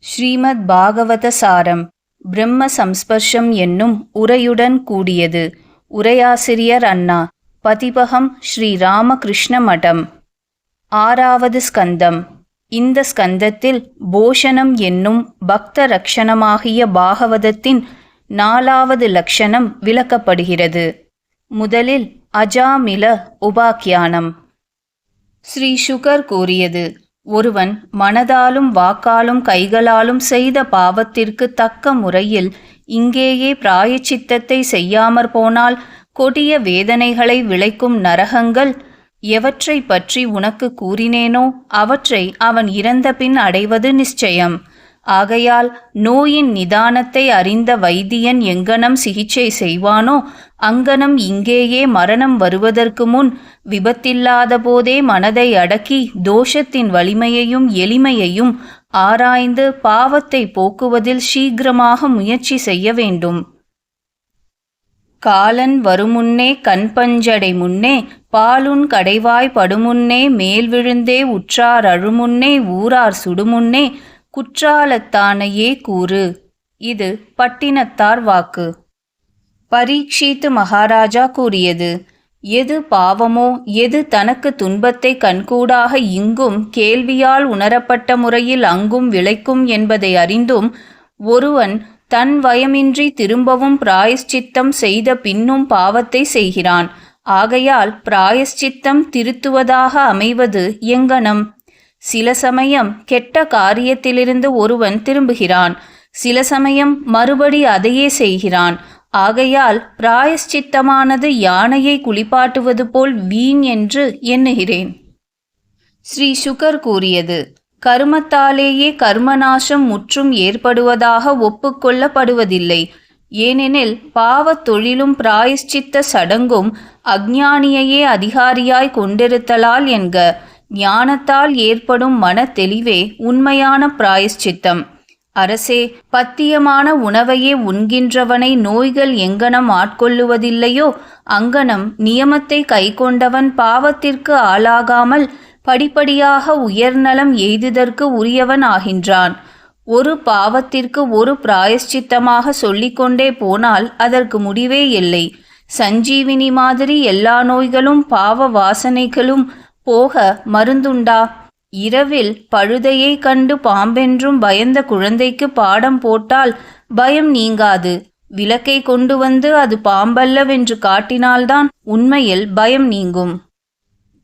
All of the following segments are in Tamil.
ஸ்ரீமத் பாகவத சாரம் பிரம்ம சம்ஸ்பர்ஷம் என்னும் உரையுடன் கூடியது. உரையாசிரியர் அண்ணா. பதிபகம் ஸ்ரீ ராமகிருஷ்ண மடம். 6வது ஸ்கந்தம். இந்த ஸ்கந்தத்தில் போஷணம் என்னும் பக்த ரக்ஷணமாகிய பாகவதத்தின் 4வது லக்ஷணம் விளக்கப்படுகிறது. முதலில் அஜாமில உபாக்கியானம். ஸ்ரீ சுகர் கூறியது, ஒருவன் மனதாலும் வாக்காலும் கைகளாலும் செய்த பாவத்திற்கு தக்க முறையில் இங்கேயே பிராயச்சித்தத்தை செய்யாமற் போனால் கொடிய வேதனைகளை விளைக்கும் நரகங்கள் எவற்றை பற்றி உனக்கு கூறினேனோ அவற்றை அவன் இறந்த பின் அடைவது நிச்சயம். ஆகையால் நோயின் நிதானத்தை அறிந்த வைத்தியன் எங்கனம் சிகிச்சை செய்வானோ அங்கனம் இங்கேயே மரணம் வருவதற்கு முன் விபத்தில்லாத போதே மனதை அடக்கி தோஷத்தின் வலிமையையும் எளிமையையும் ஆராய்ந்து பாவத்தை போக்குவதில் சீக்கிரமாக முயற்சி செய்ய வேண்டும். காலன் வருமுன்னே கண்பஞ்சடை முன்னே பாலுன் கடைவாய் படுமுன்னே மேல் விழுந்தே உற்றார் அழுமுன்னே ஊரார் சுடுமுன்னே குற்றாலத்தானையே கூறு. இது பட்டினத்தார் வாக்கு. பரீட்சித்து மகாராஜா கூறியது, எது பாவமோ எது தனக்கு துன்பத்தை கண்கூடாக இங்கும் கேள்வியால் உணரப்பட்ட முறையில் அங்கும் விளைக்கும் என்பதை அறிந்தும் ஒருவன் தன் வயமின்றி திரும்பவும் பிராயஷ்சித்தம் செய்த பின்னும் பாவத்தை செய்கிறான். ஆகையால் பிராயஷ்சித்தம் திருத்துவதாக அமைவது எங்கனம்? சில சமயம் கெட்ட காரியத்திலிருந்து ஒருவன் திரும்புகிறான், சில சமயம் மறுபடி அதையே செய்கிறான். ஆகையால் பிராயஷ்சித்தமானது யானையை குளிப்பாட்டுவது போல் வீண் என்று எண்ணுகிறேன். ஸ்ரீ சுகர் கூறியது, கர்மத்தாலேயே கர்மநாசம் முற்றும் ஏற்படுவதாக ஒப்புக்கொள்ளப்படுவதில்லை. ஏனெனில் பாவத் தொழிலும் பிராயஷ்சித்த சடங்கும் அஞ்ஞானியையே அதிகாரியாய் கொண்டிருத்தலால் என்க. ஞானத்தால் ஏற்படும் மன தெளிவே உண்மையான பிராயஷ்சித்தம். அரசே, பத்தியமான உணவையே உண்கின்றவனை நோய்கள் எங்கனம் ஆட்கொள்ளுவதில்லையோ அங்கனம் நியமத்தை கைக்கொண்டவன் பாவத்திற்கு ஆளாகாமல் படிப்படியாக உயர்நலம் எய்துதற்கு உரியவன் ஆகின்றான். ஒரு பாவத்திற்கு ஒரு பிராயஷ்சித்தமாக சொல்லிக்கொண்டே போனால் அதற்கு முடிவே இல்லை. சஞ்சீவினி மாதிரி எல்லா நோய்களும் பாவ வாசனைகளும் போக மருந்துண்டா? இரவில் பழுதையை கண்டு பாம்பென்றும் பயந்த குழந்தைக்கு பாடம் போட்டால் பயம் நீங்காது. விளக்கை கொண்டு வந்து அது பாம்பல்லவென்று காட்டினால்தான் உண்மையில் பயம் நீங்கும்.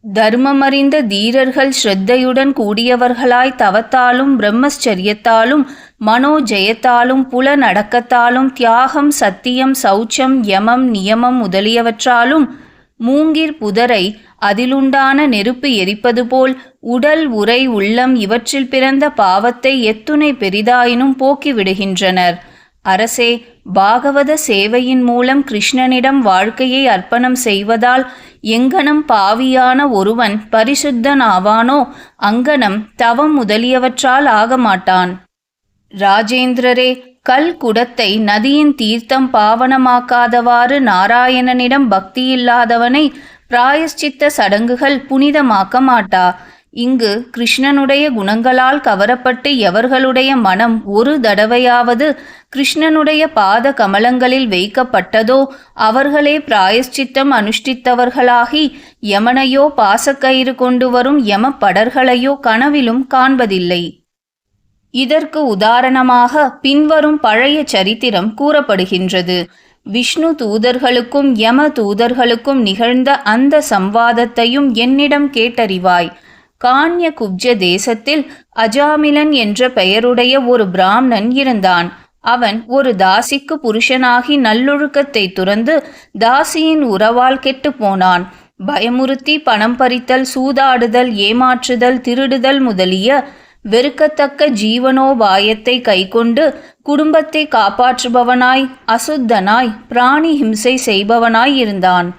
தர்மமறிந்த தீரர்கள் ஸ்ரத்தையுடன் கூடியவர்களாய் தவத்தாலும் பிரம்மச்சரியத்தாலும் மனோஜயத்தாலும் புலனடக்கத்தாலும் தியாகம் சத்தியம் சௌச்சம் யமம் நியமம் முதலியவற்றாலும் மூங்கிற் புதரை அதிலுண்டான நெருப்பு எரிப்பது போல் உடல் உரை உள்ளம் இவற்றில் பிறந்த பாவத்தை எத்துணை பெரிதாயினும் போக்கிவிடுகின்றனர். அரசே, பாகவத சேவையின் மூலம் கிருஷ்ணனிடம் வாழ்க்கையை அர்ப்பணம் செய்வதால் எங்கனம் பாவியான ஒருவன் பரிசுத்தன் ஆவானோ அங்கனம் தவம் முதலியவற்றால் ஆகமாட்டான். ராஜேந்திரரே, கல் குடத்தை நதியின் தீர்த்தம் பாவனமாக்காதவாறு நாராயணனிடம் பக்தியில்லாதவனை பிராயஷ்சித்த சடங்குகள் புனிதமாக்க மாட்டா. இங்கு கிருஷ்ணனுடைய குணங்களால் கவரப்பட்டு எவர்களுடைய மனம் ஒரு தடவையாவது கிருஷ்ணனுடைய பாத கமலங்களில் வைக்கப்பட்டதோ அவர்களே பிராயஷ்சித்தம் அனுஷ்டித்தவர்களாகி யமனையோ பாசக்கயிறு கொண்டு வரும் யம படர்களையோ கனவிலும் காண்பதில்லை. இதற்கு உதாரணமாக பின்வரும் பழைய சரித்திரம் கூறப்படுகின்றது. விஷ்ணு தூதர்களுக்கும் யம தூதர்களுக்கும் நிகழ்ந்த அந்த சம்வாதத்தையும் என்னிடம் கேட்டறிவாய். கான்ய குப்ஜ தேசத்தில் அஜாமிலன் என்ற பெயருடைய ஒரு பிராமணன் இருந்தான். அவன் ஒரு தாசிக்கு புருஷனாகி நல்லொழுக்கத்தை துறந்து தாசியின் உறவால் கெட்டு போனான். பயமுறுத்தி பணம் பறித்தல், சூதாடுதல், ஏமாற்றுதல், திருடுதல் முதலிய வெறுக்கத்தக்க ஜீவனோபாயத்தை கைக்கொண்டு குடும்பத்தை காப்பாற்றுபவனாய் அசுத்தனாய் பிராணி ஹிம்சை செய்பவனாய் இருந்தான்.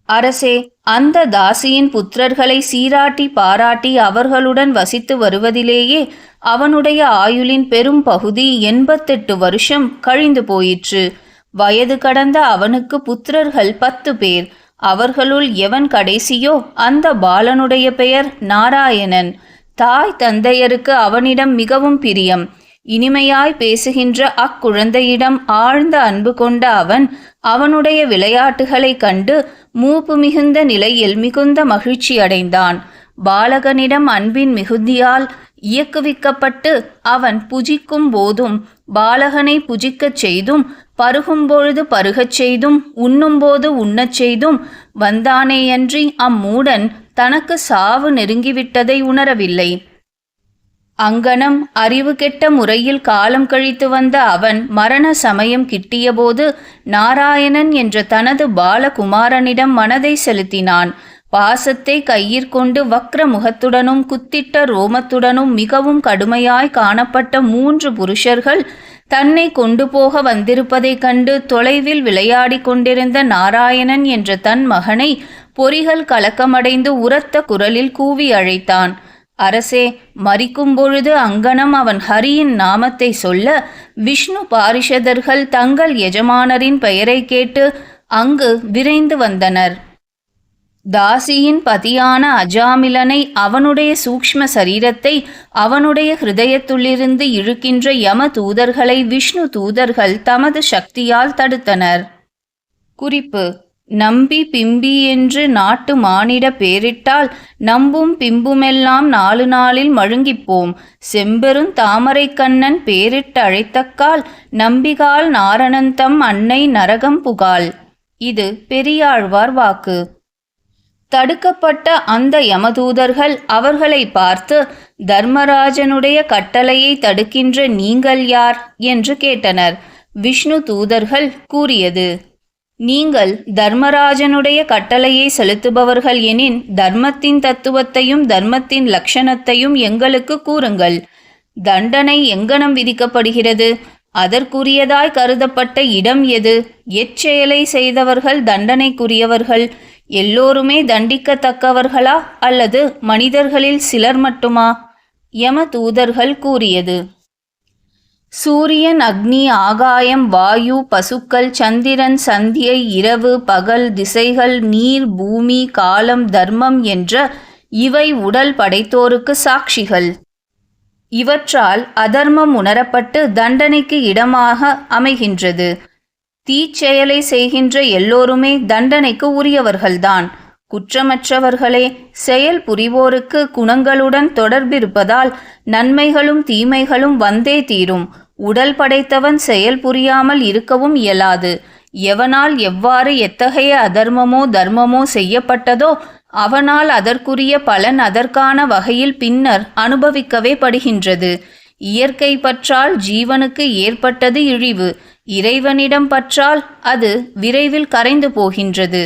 அரசே, அந்த தாசியின் புத்திரர்களை சீராட்டி பாராட்டி அவர்களுடன் வசித்து வருவதிலேயே அவனுடைய ஆயுளின் பெரும் பகுதி 88 வருஷம் கழிந்து போயிற்று. வயது கடந்த அவனுக்கு புத்திரர்கள் 10 பேர். அவர்களுள் எவன் கடைசியோ அந்த பாலனுடைய பெயர் நாராயணன். தாய் தந்தையருக்கு அவனிடம் மிகவும் பிரியம். இனிமையாய் பேசுகின்ற அக்குழந்தையிடம் ஆழ்ந்த அன்பு கொண்ட அவன் அவனுடைய விளையாட்டுகளைக் கண்டு மூப்பு மிகுந்த நிலையில் மிகுந்த மகிழ்ச்சி அடைந்தான். பாலகனிடம் அன்பின் மிகுதியால் இயக்குவிக்கப்பட்டு அவன் புஜிக்கும் போதும் பாலகனை புஜிக்கச் செய்தும் பருகும்பொழுது பருகச் செய்தும் உண்ணும்போது உண்ணச் செய்தும் வந்தானேயன்றி அம்மூடன் தனக்கு சாவு நெருங்கிவிட்டதை உணரவில்லை. அங்கனம் அறிவு கெட்ட முறையில் காலம் கழித்து வந்த அவன் மரண சமயம் கிட்டியபோது நாராயணன் என்ற தனது பாலகுமாரனிடம் மனதை செலுத்தினான். பாசத்தை கையிற்கொண்டு வக்ர முகத்துடனும் குத்திட்ட ரோமத்துடனும் மிகவும் கடுமையாய் காணப்பட்ட 3 புருஷர்கள் தன்னை கொண்டு போக வந்திருப்பதைக் கண்டு தொலைவில் விளையாடி கொண்டிருந்த நாராயணன் என்ற தன் மகனை பொறிகள் கலக்கமடைந்து உரத்த குரலில் கூவி அழைத்தான். அரசே, மரிக்கும் பொழுது அங்கனம் அவன் ஹரியின் நாமத்தை சொல்ல விஷ்ணு பாரிஷதர்கள் தங்கள் எஜமானரின் பெயரை கேட்டு அங்கு விரைந்து வந்தனர். தாசியின் பதியான அஜாமிலனை அவனுடைய சூக்ஷ்ம சரீரத்தை அவனுடைய ஹிருதயத்துள்ளிருந்து இழுக்கின்ற யம தூதர்களை விஷ்ணு தூதர்கள் தமது சக்தியால் தடுத்தனர். குறிப்பு: நம்பி பிம்பி என்று நாட்டு மானிட பேரிட்டால் நம்பும் பிம்புமெல்லாம் 4 நாளில் மழுங்கிப்போம். செம்பெருந் தாமரை கண்ணன் பேரிட்டழைத்தக்கால் நம்பிகால் நாரணந்தம் அன்னை நரகம் புகாள். இது பெரியாழ்வார் வாக்கு. தடுக்கப்பட்ட அந்த யமதூதர்கள் அவர்களை பார்த்து, தர்மராஜனுடைய கட்டளையை தடுக்கின்ற நீங்கள் யார் என்று கேட்டனர். விஷ்ணு தூதர்கள் கூறியது: நீங்கள் தர்மராஜனுடைய கட்டளையை செலுத்துபவர்கள் எனின் தர்மத்தின் தத்துவத்தையும் தர்மத்தின் லட்சணத்தையும் எங்களுக்கு கூறுங்கள். தண்டனை எங்கனம் விதிக்கப்படுகிறது? அதற்குரியதாய் கருதப்பட்ட இடம் எது? எச்செயலை செய்தவர்கள் தண்டனைக்குரியவர்கள்? எல்லோருமே தண்டிக்கத்தக்கவர்களா அல்லது மனிதர்களில் சிலர் மட்டுமா? யம தூதர்கள் கூறியது: சூரியன், அக்னி, ஆகாயம், வாயு, பசுக்கள், சந்திரன், சந்தியை, இரவு, பகல், திசைகள், நீர், பூமி, காலம், தர்மம் என்ற இவை உடல் படைத்தோருக்கு சாட்சிகள். இவற்றால் அதர்மம் உணரப்பட்டு தண்டனைக்கு இடமாக அமைகின்றது. தீச்செயலை செய்கின்ற எல்லோருமே தண்டனைக்கு உரியவர்கள்தான். குற்றமற்றவர்களே. செயல் புரிவோருக்கு குணங்களுடன் தொடர்பிருப்பதால் நன்மைகளும் தீமைகளும் வந்தே தீரும். உடல் படைத்தவன் செயல் புரியாமல் இருக்கவும் இயலாது. எவனால் எவ்வாறு எத்தகைய அதர்மமோ தர்மமோ செய்யப்பட்டதோ அவனால் அதற்குரிய பலன் அதற்கான வகையில் பின்னர் அனுபவிக்கவே படுகின்றது. இயற்கை பற்றால் ஜீவனுக்கு ஏற்பட்டது இழிவு. இறைவனிடம் பற்றால் அது விரைவில் கரைந்து போகின்றது.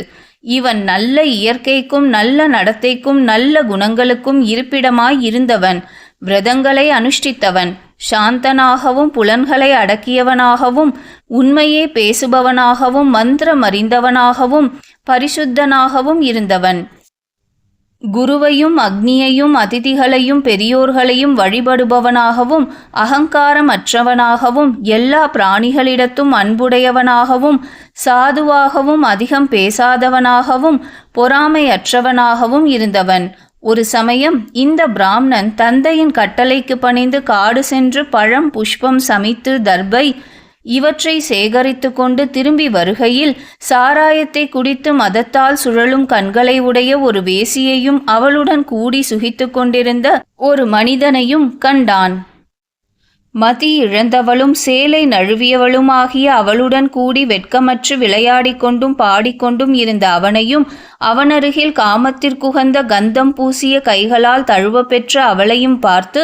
இவன் நல்ல இயற்கைக்கும் நல்ல நடத்தைக்கும் நல்ல குணங்களுக்கும் இருப்பிடமாய் இருந்தவன். விரதங்களை அனுஷ்டித்தவன். சாந்தனாகவும் புலன்களை அடக்கியவனாகவும் உண்மையே பேசுபவனாகவும் மந்திரம் அறிந்தவனாகவும் பரிசுத்தனாகவும் இருந்தவன். குருவையும் அக்னியையும் அதிதிகளையும் பெரியோர்களையும் வழிபடுபவனாகவும் அகங்காரமற்றவனாகவும் எல்லா பிராணிகளிடத்தும் அன்புடையவனாகவும் சாதுவாகவும் அதிகம் பேசாதவனாகவும் பொறாமையற்றவனாகவும் இருந்தவன். ஒரு சமயம் இந்த பிராமணன் தந்தையின் கட்டளைக்கு பணிந்து காடு சென்று பழம், புஷ்பம், சமித்து, தர்பை இவற்றை சேகரித்து கொண்டு திரும்பி வருகையில் சாராயத்தை குடித்து மதத்தால் சுழலும் கண்களை உடைய ஒரு வேசியையும் அவளுடன் கூடி சுகித்து கொண்டிருந்த ஒரு மனிதனையும் கண்டான். மதி இழந்தவளும் சேலை நழுவியவளுமாகிய அவளுடன் கூடி வெட்கமற்று விளையாடிக் கொண்டும் பாடிக்கொண்டும் இருந்த அவனையும் அவனருகில் காமத்திற்குகந்த கந்தம் பூசிய கைகளால் தழுவ பெற்ற அவளையும் பார்த்து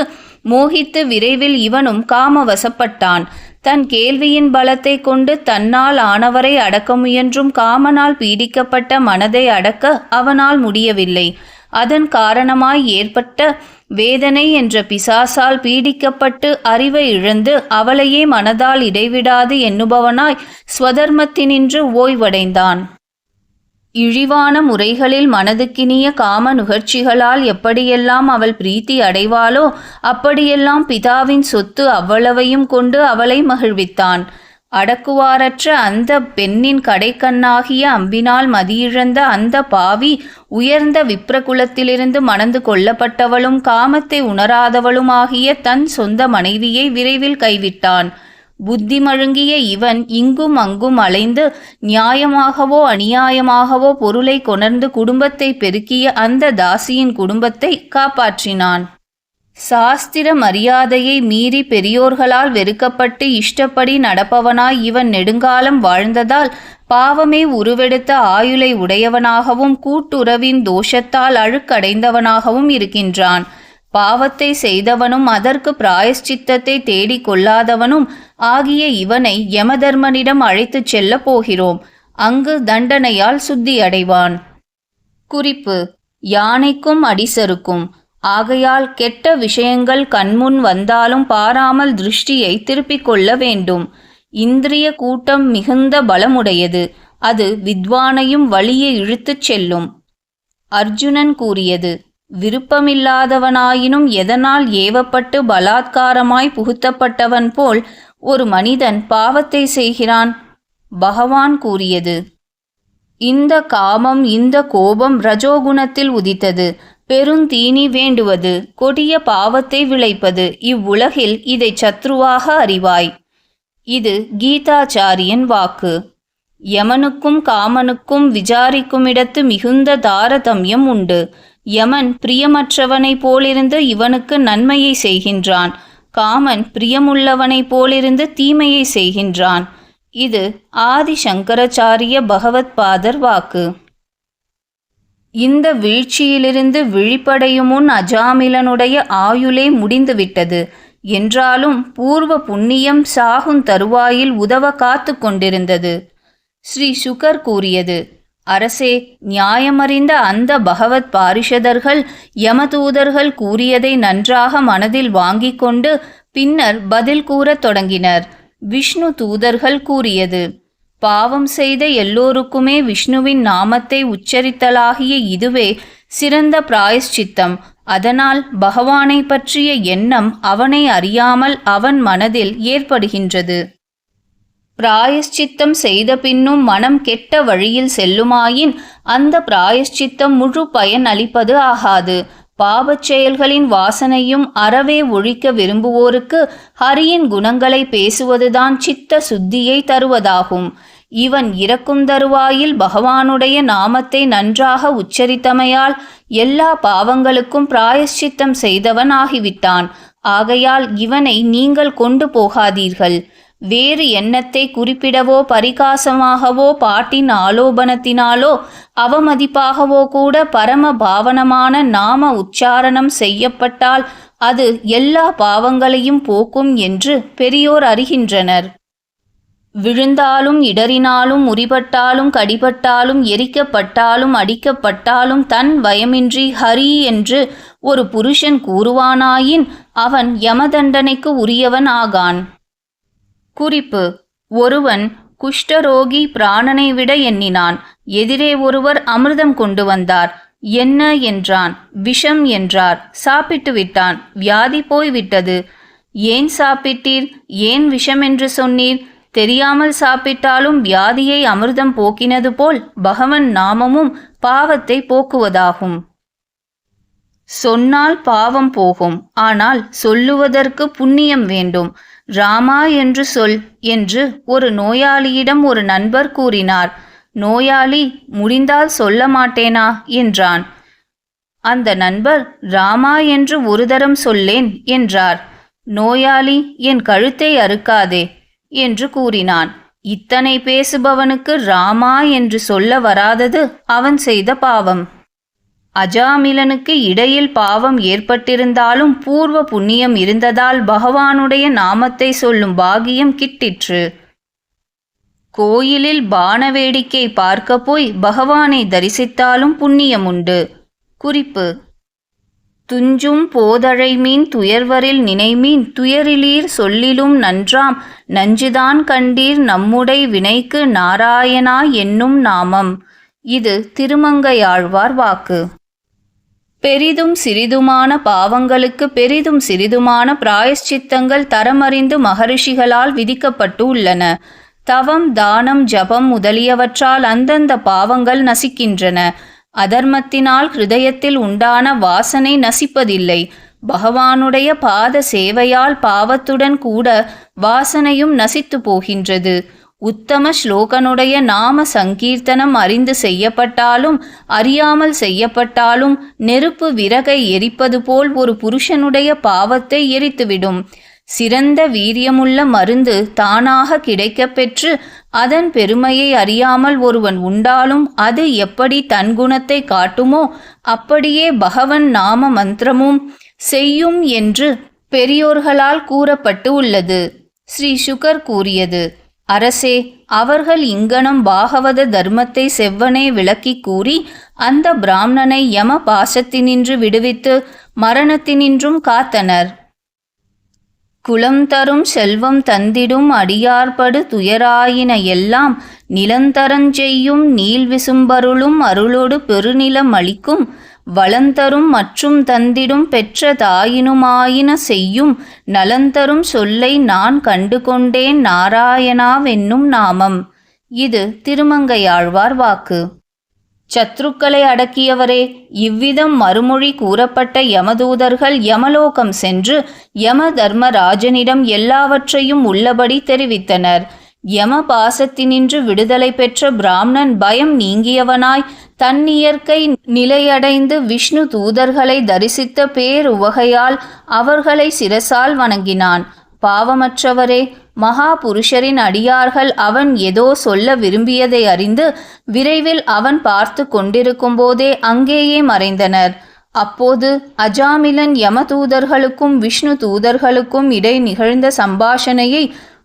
மோகித்து விரைவில் இவனும் காமவசப்பட்டான். தன் கேள்வியின் பலத்தை கொண்டு தன்னால் ஆனவரை அடக்க முயன்றும் காமனால் பீடிக்கப்பட்ட மனதை அடக்க அவனால் முடியவில்லை. அதன் காரணமாய் ஏற்பட்ட வேதனை என்ற பிசாசால் பீடிக்கப்பட்டு அறிவை இழந்து அவளையே மனதால் இடைவிடாது எண்ணுபவனாய் ஸ்வதர்மத்தினின்று ஓய்வடைந்தான். இழிவான முறைகளில் மனதுக்கினிய காம நுகர்ச்சிகளால் எப்படியெல்லாம் அவள் பிரீத்தி அடைவாளோ அப்படியெல்லாம் பிதாவின் சொத்து அவ்வளவையும் கொண்டு அவளை மகிழ்வித்தான். அடக்குவாரற்ற அந்த பெண்ணின் கடைக்கண்ணாகிய அம்பினால் மதியிழந்த அந்த பாவி உயர்ந்த விப்ரகுலத்திலிருந்து மணந்து கொள்ளப்பட்டவளும் காமத்தை உணராதவளுமாகிய தன் சொந்த மனைவியை விரைவில் கைவிட்டான். புத்தி மழுங்கிய இவன் இங்கும் அங்கும் அலைந்து நியாயமாகவோ அநியாயமாகவோ பொருளை கொணர்ந்து குடும்பத்தை பெருக்கிய அந்த தாசியின் குடும்பத்தை காப்பாற்றினான். சாஸ்திர மரியாதையை மீறி பெரியோர்களால் வெறுக்கப்பட்டு இஷ்டப்படி நடப்பவனாய் இவன் நெடுங்காலம் வாழ்ந்ததால் பாவமே உருவெடுத்த ஆயுளை உடையவனாகவும் கூட்டுறவின் தோஷத்தால் அழுக்கடைந்தவனாகவும் இருக்கின்றான். பாவத்தை செய்தவனும் அதற்கு பிராயஷ்சித்தத்தை தேடிக் கொள்ளாதவனும் ஆகிய இவனை யமதர்மனிடம் அழைத்துச் செல்லப் போகிறோம். அங்கு தண்டனையால் சுத்தியடைவான். குறிப்பு: யானைக்கும் அடிசருக்கும். ஆகையால் கெட்ட விஷயங்கள் கண்முன் வந்தாலும் பாராமல் திருஷ்டியை திருப்பிக் கொள்ள வேண்டும். இந்திரிய கூட்டம் மிகுந்த பலமுடையது. அது வித்வானையும் வழியை இழுத்துச் செல்லும். அர்ஜுனன் கூறியது: விருப்பமில்லாதவனாயினும் எதனால் ஏவப்பட்டு பலாத்காரமாய் புகுத்தப்பட்டவன் போல் ஒரு மனிதன் பாவத்தை செய்கிறான். பகவான் கூறியது: இந்த காமம், இந்த கோபம் ரஜோகுணத்தில் உதித்தது. பெருந்தீனி வேண்டுவது, கொடிய பாவத்தை விளைப்பது. இவ்வுலகில் இதை சத்ருவாக அறிவாய். இது கீதாச்சாரியன் வாக்கு. யமனுக்கும் காமனுக்கும் விசாரிக்குமிடத்து மிகுந்த தாரதமியம் உண்டு. யமன் பிரியமற்றவனைப் போலிருந்து இவனுக்கு நன்மையை செய்கின்றான். காமன் பிரியமுள்ளவனைப் போலிருந்து தீமையை செய்கின்றான். இது ஆதிசங்கராச்சாரிய பகவத்பாதர் வாக்கு. இந்த வீழ்ச்சியிலிருந்து விழிப்படையும் முன் அஜாமிலனுடைய ஆயுளே முடிந்துவிட்டது. என்றாலும் பூர்வ புண்ணியம் சாகும் தருவாயில் உதவ காத்து கொண்டிருந்தது. ஸ்ரீ சுகர் கூறியது: அரசே, நியாயமறிந்த அந்த பகவத் பாரிஷதர்கள் யமதூதர்கள் கூறியதை நன்றாக மனதில் வாங்கிக் கொண்டு பின்னர் பதில் கூறத் தொடங்கினர். விஷ்ணு தூதர்கள் கூறியது: பாவம் செய்த எல்லோருக்குமே விஷ்ணுவின் நாமத்தை உச்சரித்தலாகிய இதுவே சிறந்த பிராயஷ்சித்தம். அதனால் பகவானை பற்றிய எண்ணம் அவனை அறியாமல் அவன் மனதில் ஏற்படுகின்றது. பிராயஷ்சித்தம் செய்த பின்னும் மனம் கெட்ட வழியில் செல்லுமாயின் அந்த பிராயஷ்சித்தம் முழு பயன் அளிப்பது ஆகாது. பாவச் செயல்களின் வாசனையும் அறவே ஒழிக்க விரும்புவோருக்கு ஹரியின் குணங்களை பேசுவதுதான் சித்த சுத்தியை தருவதாகும். இவன் இறக்கும் தருவாயில் பகவானுடைய நாமத்தை நன்றாக உச்சரித்தமையால் எல்லா பாவங்களுக்கும் பிராயஷ்சித்தம் செய்தவன் ஆகிவிட்டான். ஆகையால் இவனை நீங்கள் கொண்டு போகாதீர்கள். வேறு எண்ணத்தை குறிப்பிடவோ பரிகாசமாகவோ பாட்டின் ஆலோபனத்தினாலோ அவமதிப்பாகவோ கூட பரம பாவனமான நாம உச்சாரணம் செய்யப்பட்டால் அது எல்லா பாவங்களையும் போக்கும் என்று பெரியோர் அறிகின்றனர். விழுந்தாலும் இடறினாலும் முறிபட்டாலும் கடிபட்டாலும் எரிக்கப்பட்டாலும் அடிக்கப்பட்டாலும் தன் பயமின்றி ஹரி என்று ஒரு புருஷன் கூறுவானாயின் அவன் யமதண்டனைக்கு உரியவன் ஆகான். குறிப்பு: ஒருவன் குஷ்டரோகி பிராணனை விட எண்ணினான். எதிரே ஒருவர் அமிர்தம் கொண்டு வந்தார். என்ன என்றான். விஷம் என்றார். சாப்பிட்டு விட்டான். வியாதி போய்விட்டது. ஏன் சாப்பிட்டீர்? ஏன் விஷம் என்று சொன்னீர்? தெரியாமல் சாப்பிட்டாலும் வியாதியை அமிர்தம் போக்கினது போல் பகவன் நாமமும் பாவத்தை போக்குவதாகும். சொன்னால் பாவம் போகும். ஆனால் சொல்லுவதற்கு புண்ணியம் வேண்டும். ராமா என்று சொல் என்று ஒரு நோயாளியிடம் ஒரு நண்பர் கூறினார். நோயாளி முடிந்தால் சொல்ல மாட்டேனா என்றான். அந்த நண்பர் ராமா என்று ஒரு தரம் சொல்லேன் என்றார். நோயாளி என் கழுத்தை அறுக்காதே என்று கூறினான். இத்தனை பேசுபவனுக்கு ராமா என்று சொல்ல வராதது அவன் செய்த பாவம். அஜாமிலனுக்கு இடையில் பாவம் ஏற்பட்டிருந்தாலும் பூர்வ புண்ணியம் இருந்ததால் பகவானுடைய நாமத்தை சொல்லும் பாகியம் கிட்டிற்று. கோயிலில் பான வேடிக்கை பார்க்க போய் பகவானை தரிசித்தாலும் புண்ணியம் உண்டு. குறிப்பு: துஞ்சும் போதழை மீன் துயர்வரில் நினைமீன் துயரிலீர் சொல்லிலும் நன்றாம் நஞ்சுதான் கண்டீர் நம்முடை வினைக்கு நாராயணா என்னும் நாமம். இது திருமங்கையாழ்வார் வாக்கு. பெரிதும் சிறிதுமான பாவங்களுக்கு பெரிதும் சிறிதுமான பிராயஷ்சித்தங்கள் தரமறிந்து மகரிஷிகளால் விதிக்கப்பட்டு உள்ளன. தவம், தானம், ஜபம் முதலியவற்றால் அந்தந்த பாவங்கள் நசிக்கின்றன. அதர்மத்தினால் ஹிருதயத்தில் உண்டான வாசனை நசிப்பதில்லை. பகவானுடைய பாத சேவையால் பாவத்துடன் கூட வாசனையும் நசித்து போகின்றது. உத்தம ஸ்லோகனுடைய நாம சங்கீர்த்தனம் அறிந்து செய்யப்பட்டாலும் அறியாமல் செய்யப்பட்டாலும் நெருப்பு விறகை எரிப்பது போல் ஒரு புருஷனுடைய பாவத்தை எரித்துவிடும். சிறந்த வீரியமுள்ள மருந்து தானாக கிடைக்கப்பெற்று அதன் பெருமையை அறியாமல் ஒருவன் உண்டாலும் அது எப்படி தன் குணத்தை காட்டுமோ அப்படியே பகவன் நாம மந்திரமும் செய்யும் என்று பெரியோர்களால் கூறப்பட்டு உள்ளது. ஸ்ரீ சுகர் கூறியது: அரசே, அவர்கள் இங்கனம் பாகவத தர்மத்தை செவ்வனே விளக்கி கூறி அந்த பிராமணனை யம பாசத்தினின்று விடுவித்து மரணத்தினின்றும் காத்தனர். குலம் தரும் செல்வம் தந்திடும் அடியார்படு துயராயின எல்லாம் நிலந்தரஞ்செய்யும் நீள் விசும்பருளும் அருளோடு பெருநிலம் அளிக்கும் வளந்தரும் மற்றும் தந்திடும் பெற்ற தாயினுமாயின செய்யும் நலந்தரும் சொல்லை நான் கண்டு கொண்டேன் நாராயணாவென்னும் நாமம். இது திருமங்கையாழ்வார் வாக்கு. சத்ருக்களை அடக்கியவரே, இவ்விதம் மறுமொழி கூறப்பட்ட யமதூதர்கள் யமலோகம் சென்று யம தர்மராஜனிடம் எல்லாவற்றையும் உள்ளபடி தெரிவித்தனர். யம பாசத்தினின்று விடுதலை பெற்ற பிராமணன் பயம் நீங்கியவனாய் தன்னியற்கை நிலையடைந்து விஷ்ணு தூதர்களை தரிசித்த பேருவகையால் அவர்களை சிரசால் வணங்கினான். பாவமற்றவரே, மகா புருஷரின் அடியார்கள் அவன் ஏதோ சொல்ல விரும்பியதை அறிந்து விரைவில் அவன் பார்த்து கொண்டிருக்கும் போதே அங்கேயே மறைந்தனர். அப்போது அஜாமிலன் யமதூதர்களுக்கும் விஷ்ணு தூதர்களுக்கும் இடை நிகழ்ந்த சம்பாஷணையை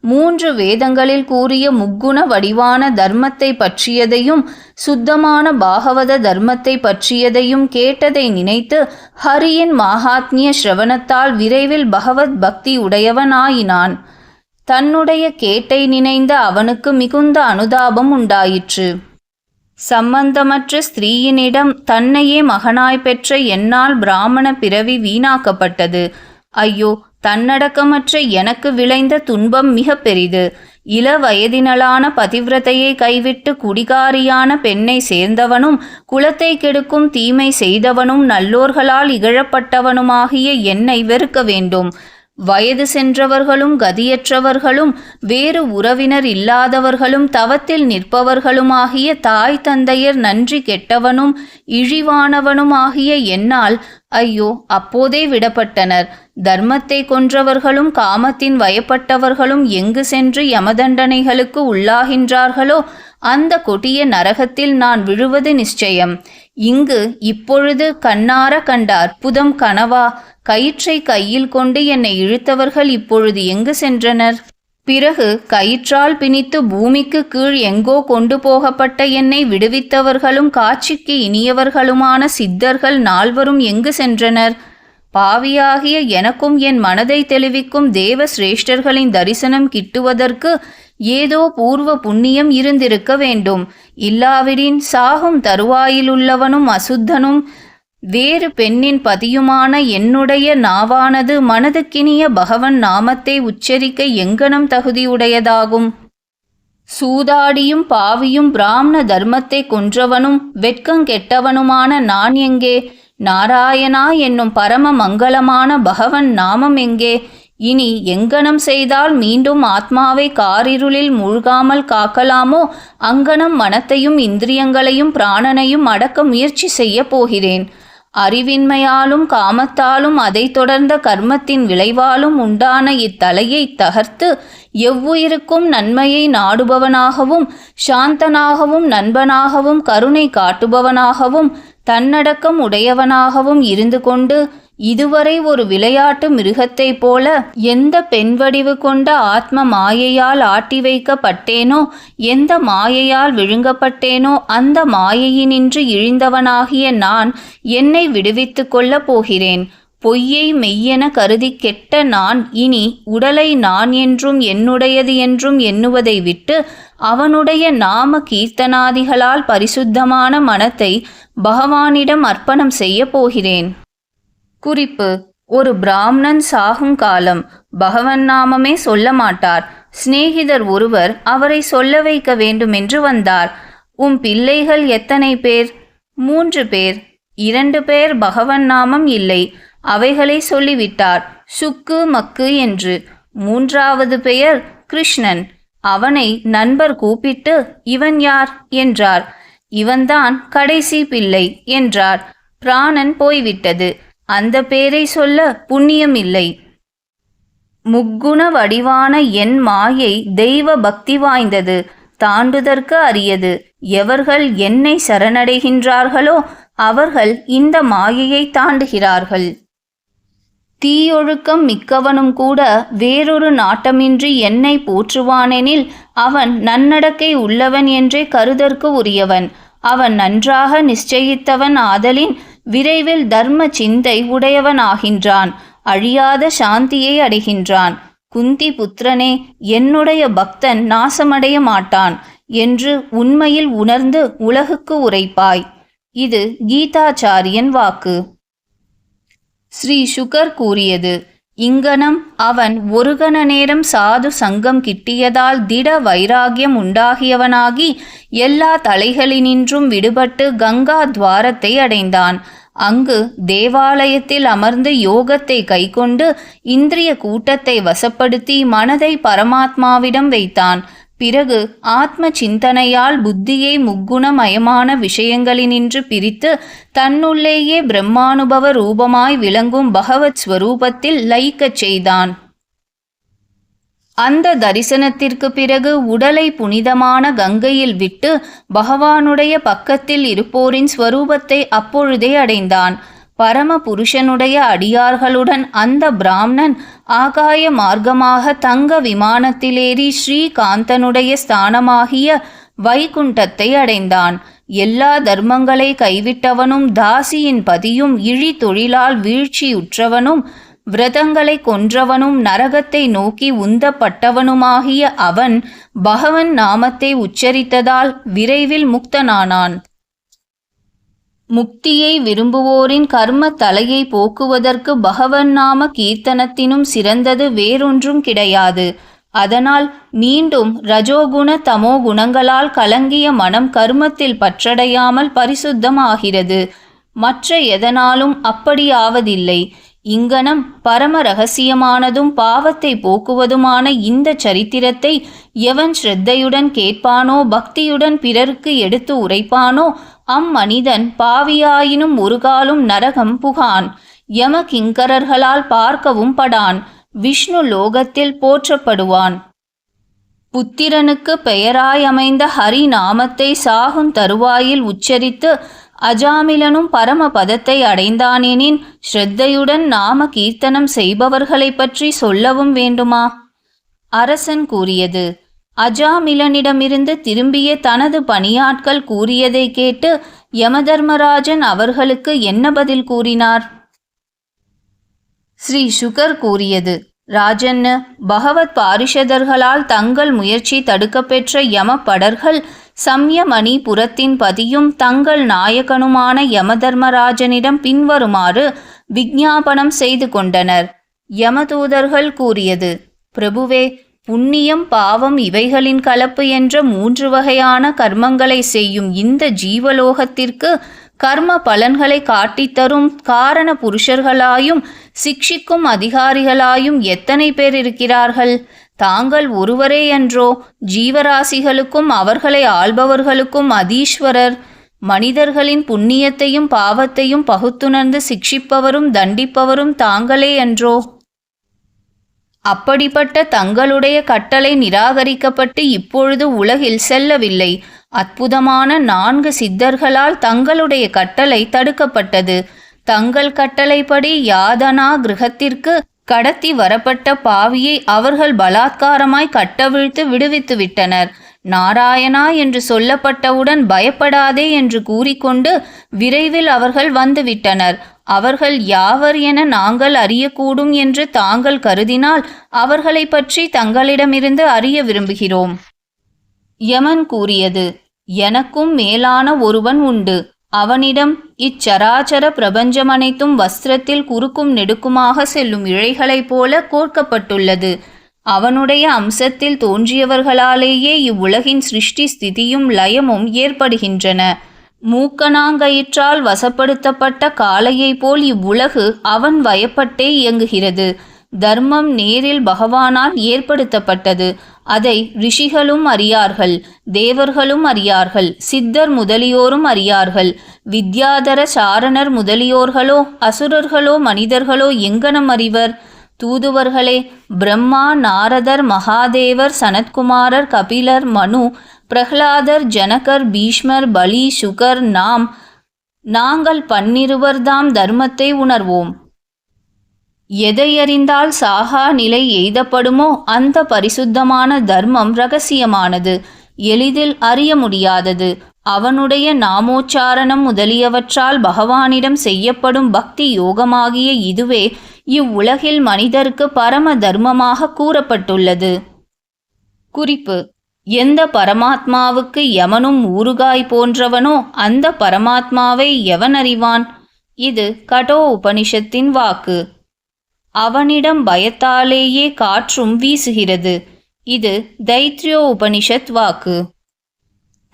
3 வேதங்களில் கூறிய முக்குண வடிவான தர்மத்தை பற்றியதையும் சுத்தமான பாகவத தர்மத்தை பற்றியதையும் கேட்டதை நினைத்து ஹரியின் மாஹாத்மிய ஸ்ரவணத்தால் விரைவில் பகவத் பக்தி உடையவனாயினான். தன்னுடைய கேட்டை நினைந்த அவனுக்கு மிகுந்த அனுதாபம் உண்டாயிற்று. சம்பந்தமற்ற ஸ்திரீயினிடம் தன்னையே மகனாய் பெற்ற என்னால் பிராமண பிறவி வீணாக்கப்பட்டது. ஐயோ, தன்னடக்கமற்ற எனக்கு விளைந்த துன்பம் மிக பெரிது. இள வயதினளான பதிவிரதையை கைவிட்டு குடிகாரியான பெண்ணை சேர்ந்தவனும் குலத்தை கெடுக்கும் தீமை செய்தவனும் நல்லோர்களால் இகழப்பட்டவனுமாகிய என்னை வெறுக்க வேண்டும். வயது சென்றவர்களும் கதியற்றவர்களும் வேறு உறவினர் இல்லாதவர்களும் தவத்தில் நிற்பவர்களுமாகிய தாய் தந்தையர் நன்றி கெட்டவனும் இழிவானவனுமாகிய என்னால் ஐயோ அப்போதே விடப்பட்டனர். தர்மத்தை கொன்றவர்களும் காமத்தின் வயப்பட்டவர்களும் எங்கு சென்று யமதண்டனைகளுக்கு உள்ளாகின்றார்களோ அந்த கொடிய நரகத்தில் நான் விழுவது நிச்சயம். இங்கு இப்பொழுது கண்ணார கண்ட அற்புதம் கனவா? கயிற்றை கையில் கொண்டு என்னை இழுத்தவர்கள் இப்பொழுது எங்கு சென்றனர்? பிறகு கயிற்றால் பிணித்து பூமிக்கு கீழ் எங்கோ கொண்டு போகப்பட்ட என்னை விடுவித்தவர்களும் காட்சிக்கு இனியவர்களுமான சித்தர்கள் 4 எங்கு சென்றனர்? பாவியாகிய எனக்கும் என் மனதை தெளிவிக்கும் தேவ சிரேஷ்டர்களின் தரிசனம் கிட்டுவதற்கு ஏதோ பூர்வ புண்ணியம் இருந்திருக்க வேண்டும். இல்லாவிடின் சாகும் தருவாயிலுள்ளவனும் அசுத்தனும் வேறு பெண்ணின் பதியுமான என்னுடைய நாவானது மனதுக்கினிய பகவன் நாமத்தை உச்சரிக்க எங்கனம் தகுதியுடையதாகும்? சூதாடியும் பாவியும் பிராமண தர்மத்தை கொன்றவனும் வெட்கங்கெட்டவனுமான நான் எங்கே? நாராயணா என்னும் பரம மங்களமான பகவன் நாமம் எங்கே? இனி எங்கனம் செய்தால் மீண்டும் ஆத்மாவை காரிருளில் மூழ்காமல் காக்கலாமோ அங்கனம் மனத்தையும் இந்திரியங்களையும் பிராணனையும் அடக்க முயற்சி செய்ய போகிறேன். அறிவின்மையாலும் காமத்தாலும் அதை தொடர்ந்த கர்மத்தின் விளைவாலும் உண்டான இத்தலையை தகர்த்து எவ்வுயிருக்கும் நன்மையை நாடுபவனாகவும் சாந்தனாகவும் நண்பனாகவும் கருணை காட்டுபவனாகவும் தன்னடக்கம் உடையவனாகவும் இருந்து கொண்டு இதுவரை ஒரு விளையாட்டு மிருகத்தைப் போல எந்த பெண் வடிவு கொண்ட ஆத்ம மாயையால் ஆட்டி வைக்கப்பட்டேனோ, எந்த மாயையால் விழுங்கப்பட்டேனோ அந்த மாயையினின்று இழிந்தவனாகிய நான் என்னை விடுவித்து கொள்ளப் போகிறேன். பொய்யை மெய்யென கருதி கெட்ட நான் இனி உடலை நான் என்றும் என்னுடையது என்றும் எண்ணுவதை விட்டு அவனுடைய நாம கீர்த்தனாதிகளால் பரிசுத்தமான மனத்தை பகவானிடம் அர்ப்பணம் செய்ய போகிறேன். குறிப்பு: ஒரு பிராமணன் சாகும் காலம் பகவன் நாமமே சொல்ல மாட்டார். சிநேகிதர் ஒருவர் அவரை சொல்ல வைக்க வேண்டுமென்று வந்தார். உம் பிள்ளைகள் எத்தனை பேர்? 3 பேர். 2 பேர் பகவன் நாமம் இல்லை, அவைகளை சொல்லிவிட்டார், சுக்கு மக்கு என்று. 3வது பெயர் கிருஷ்ணன். அவனை நண்பர் கூப்பிட்டு, இவன் யார் என்றார். இவன்தான் கடைசி பிள்ளை என்றார். பிராணன் போய்விட்டது. அந்த பேரை சொல்ல புண்ணியம் இல்லை. முக்குண வடிவான என் மாயை தெய்வ பக்தி வாய்ந்தது, தாண்டுதற்கு அரியது. எவர்கள் என்னை சரணடைகின்றார்களோ அவர்கள் இந்த மாயையை தாண்டுகிறார்கள். தீயொழுக்கம் மிக்கவனும் கூட வேறொரு நாட்டமின்றி என்னை போற்றுவானெனில் அவன் நன்னடக்கை உள்ளவன் என்றே கருதற்கு உரியவன். அவன் நன்றாக நிச்சயித்தவன் ஆதலின் விரைவில் தர்ம சிந்தை உடையவனாகின்றான், அழியாத சாந்தியை அடைகின்றான். குந்தி புத்திரனே, என்னுடைய பக்தன் நாசமடைய மாட்டான் என்று உண்மையில் உணர்ந்து உலகுக்கு உரைப்பாய். இது கீதாச்சாரியன் வாக்கு. ஸ்ரீ சுகர் கூறியது: இங்கனம் அவன் ஒரு கண நேரம் சாது சங்கம் கிட்டியதால் திட வைராகியம் உண்டாகியவனாகி எல்லா தலைகளினின்றும் விடுபட்டு கங்கா துவாரத்தை அடைந்தான். அங்கு தேவாலயத்தில் அமர்ந்து யோகத்தை கைக்கொண்டு இந்திரிய கூட்டத்தை வசப்படுத்தி மனதை பரமாத்மாவிடம் வைத்தான். பிறகு ஆத்ம சிந்தனையால் புத்தியை முக்குணமயமான விஷயங்களினின்று பிரித்து தன்னுள்ளேயே பிரம்மானுபவ ரூபமாய் விளங்கும் பகவத் ஸ்வரூபத்தில் லயிக்கச் செய்தான். அந்த தரிசனத்திற்கு பிறகு உடலை புனிதமான கங்கையில் விட்டு பகவானுடைய பக்கத்தில் இருப்போரின் ஸ்வரூபத்தை அப்பொழுதே அடைந்தான். பரம புருஷனுடைய அடியார்களுடன் அந்த பிராமணன் ஆகாய மார்க்கமாக தங்க விமானத்திலேறி ஸ்ரீகாந்தனுடைய ஸ்தானமாகிய வைகுண்டத்தை அடைந்தான். எல்லா தர்மங்களை கைவிட்டவனும் தாசியின் பதியும் இழி தொழிலால் வீழ்ச்சியுற்றவனும் விரதங்களை கொன்றவனும் நரகத்தை நோக்கி உந்தப்பட்டவனுமாகிய அவன் பகவன் நாமத்தை உச்சரித்ததால் விரைவில் முக்தனானான். முக்தியை விரும்புவோரின் கர்ம தலையை போக்குவதற்கு பகவன் நாம கீர்த்தனத்தினும் சிறந்தது வேறொன்றும் கிடையாது. அதனால் மீண்டும் ரஜோகுண தமோ குணங்களால் கலங்கிய மனம் கர்மத்தில் பற்றடையாமல் பரிசுத்தமாகிறது. மற்ற எதனாலும் அப்படியாவதில்லை. இங்கனம் பரம ரகசியமானதும் பாவத்தை போக்குவதுமான இந்த சரித்திரத்தை எவன் ஸ்ரத்தையுடன் கேட்பானோ, பக்தியுடன் பிறருக்கு எடுத்து உரைப்பானோ, அம்மனிதன் பாவியாயினும் ஒரு காலும் நரகம் புகான், யம கிங்கரர்களால் பார்க்கவும் படான், விஷ்ணு லோகத்தில் போற்றப்படுவான். புத்திரனுக்கு பெயராய் அமைந்த ஹரி நாமத்தை சாகும் தருவாயில் உச்சரித்து அஜாமிலனும் பரம பதத்தை அடைந்தானெனின் ஸ்ரத்தையுடன் நாம கீர்த்தனம் செய்பவர்களை பற்றி சொல்லவும் வேண்டுமா? அரசன் கூறியது. அஜாமிலனிடமிருந்து திரும்பிய தனது பணியாட்கள் கூறியதை கேட்டு யமதர்மராஜன் அவர்களுக்கு என்ன பதில் கூறினார்? ஸ்ரீ சுகர் கூறியது. ராஜன், பகவத் பாரிஷதர்களால் தங்கள் முயற்சி தடுக்கப்பெற்ற யம படர்கள் சம்யமணி புரத்தின் பதியும் தங்கள் நாயகனுமான யமதர்மராஜனிடம் பின்வருமாறு விஞ்ஞாபனம் செய்து கொண்டனர். யமதூதர்கள் கூறியது. பிரபுவே, புண்ணியம் பாவம் இவைகளின் கலப்பு என்ற 3 வகையான கர்மங்களை செய்யும் இந்த ஜீவலோகத்திற்கு கர்ம பலன்களை காட்டித்தரும் காரண புருஷர்களாயும் சிக்ஷிக்கும் அதிகாரிகளாயும் எத்தனை பேர் இருக்கிறார்கள்? தாங்கள் ஒருவரே என்றோ? ஜீவராசிகளுக்கும் அவர்களை ஆள்பவர்களுக்கும் அதீஸ்வரர். மனிதர்களின் புண்ணியத்தையும் பாவத்தையும் பகுத்துணர்ந்து சிக்ஷிப்பவரும் தண்டிப்பவரும் தாங்களே என்றோ? அப்படிப்பட்ட தங்களுடைய கட்டளை நிராகரிக்கப்பட்டு இப்பொழுது உலகில் செல்லவில்லை. அற்புதமான 4 சித்தர்களால் தங்களுடைய கட்டளை தடுக்கப்பட்டது. தங்கள் கட்டளைப்படி யாதனா கிரகத்திற்கு கடத்தி வரப்பட்ட பாவியை அவர்கள் பலாத்காரமாய் கட்டவிழ்த்து விடுவித்து விட்டனர். நாராயணா என்று சொல்லப்பட்டவுடன் பயப்படாதே என்று கூறிக்கொண்டு விரைவில் அவர்கள் வந்துவிட்டனர். அவர்கள் யாவர் என நாங்கள் அறியக்கூடும் என்று தாங்கள் கருதினால் அவர்களை பற்றி தங்களிடமிருந்து அறிய விரும்புகிறோம். யமன் கூறியது, எனக்கும் மேலான ஒருவன் உண்டு. அவனிடம் இச்சராச்சர பிரபஞ்சமனைத்தும் வஸ்திரத்தில் குறுக்கும் நெடுக்குமாக செல்லும் இழைகளைப் போல கோர்க்கப்பட்டுள்ளது. அவனுடைய அம்சத்தில் தோன்றியவர்களாலேயே இவ்வுலகின் சிருஷ்டி ஸ்திதியும் லயமும் ஏற்படுகின்றன. மூக்கணாங்கயிற்றால் வசப்படுத்தப்பட்ட காளையைப் போல் இவ்வுலகு அவன் வயப்பட்டே இயங்குகிறது. தர்மம் நேரில் பகவானால் ஏற்படுத்தப்பட்டது. அதை ரிஷிகளும் அறியார்கள், தேவர்களும் அறியார்கள், சித்தர் முதலியோரும் அறியார்கள். வித்யாதர சாரணர் முதலியோர்களோ அசுரர்களோ மனிதர்களோ எங்கனம் அறிவர்? தூதுவர்களே, பிரம்மா, நாரதர், மகாதேவர், சனத்குமாரர், கபிலர், மனு, பிரஹ்லாதர், ஜனகர், பீஷ்மர், பலி, சுகர், நாங்கள் 12 தர்மத்தை உணர்வோம். எதையறிந்தால் சாகா நிலை எய்தப்படுமோ அந்த பரிசுத்தமான தர்மம் இரகசியமானது, எளிதில் அறிய முடியாதது. அவனுடைய நாமோச்சாரணம் முதலியவற்றால் பகவானிடம் செய்யப்படும் பக்தி யோகமாகிய இதுவே இவ்வுலகில் மனிதருக்கு பரம தர்மமாக கூறப்பட்டுள்ளது. குறிப்பு: எந்த பரமாத்மாவுக்கு யமனும் ஊறுகாய் போன்றவனோ அந்த பரமாத்மாவை எவன் அறிவான்? இது கடோ உபனிஷத்தின் வாக்கு. அவனிடம் பயத்தாலேயே காற்றும் வீசுகிறது. இது தைத்ரியோ உபனிஷத் வாக்கு.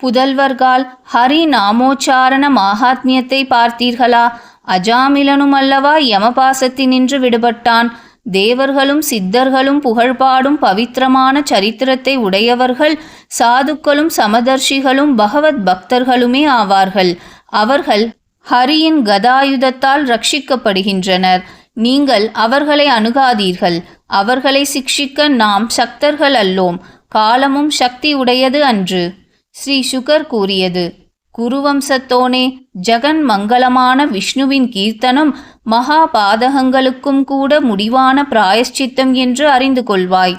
புதல்வர்கால், ஹரி நாமோச்சாரண மாகாத்மியத்தை பார்த்தீர்களா? அஜாமிலனும் அல்லவா யமபாசத்தினின்று விடுபட்டான். தேவர்களும் சித்தர்களும் புகழ்பாடும் பவித்திரமான சரித்திரத்தை உடையவர்கள் சாதுக்களும் சமதர்ஷிகளும் பகவத் பக்தர்களுமே ஆவார்கள். அவர்கள் ஹரியின் கதாயுதத்தால் ரட்சிக்கப்படுகின்றனர். நீங்கள் அவர்களை அணுகாதீர்கள். அவர்களை சிக்ஷிக்க நாம் சக்தர்கள் அல்லோம். காலமும் சக்தி உடையது அன்று. ஸ்ரீ சுகர் கூறியது, குருவம்சத்தோனே, ஜெகன் மங்களமான விஷ்ணுவின் கீர்த்தனம் மகா பாதகங்களுக்கும் கூட முடிவான பிராயஷ்சித்தம் என்று அறிந்து கொள்வாய்.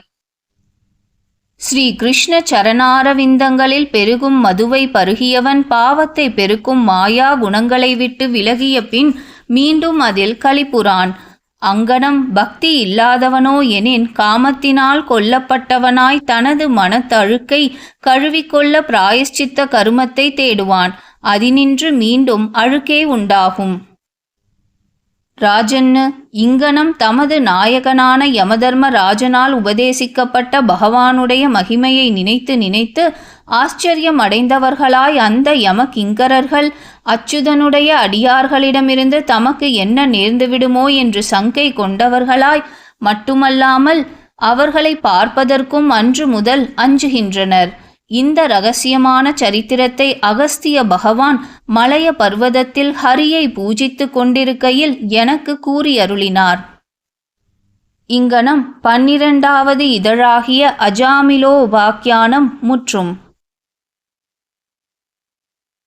ஸ்ரீ கிருஷ்ண சரணாரவிந்தங்களில் பெருகும் மதுவை பருகியவன் பாவத்தை பெருக்கும் மாயா குணங்களை விட்டு விலகிய பின் மீண்டும் அதில் களிப்புறான். அங்கனம் பக்தி இல்லாதவனோ எனின் காமத்தினால் கொல்லப்பட்டவனாய் தனது மனத்தழுக்கை கழுவிக்கொள்ள பிராயஷ்சித்த கருமத்தை தேடுவான். அதினின்று மீண்டும் அழுக்கே உண்டாகும். ராஜன்னு, இங்கனம் தமது நாயகனான யமதர்ம ராஜனால் உபதேசிக்கப்பட்ட பகவானுடைய மகிமையை நினைத்து நினைத்து ஆச்சரியம் அடைந்தவர்களாய் அந்த யம கிங்கரர்கள் அச்சுதனுடைய அடியார்களிடமிருந்து தமக்கு என்ன நேர்ந்துவிடுமோ என்று சங்கை கொண்டவர்களாய் மட்டுமல்லாமல் அவர்களை பார்ப்பதற்கும் அன்று முதல் அஞ்சுகின்றனர். இந்த இரகசியமான சரித்திரத்தை அகஸ்திய பகவான் மலைய பர்வதத்தில் ஹரியை பூஜித்து கொண்டிருக்கையில் எனக்கு கூறி அருளினார். இங்கனம் 12வது இதழாகிய அஜாமிலோ உபாக்கியானம் முற்றும்.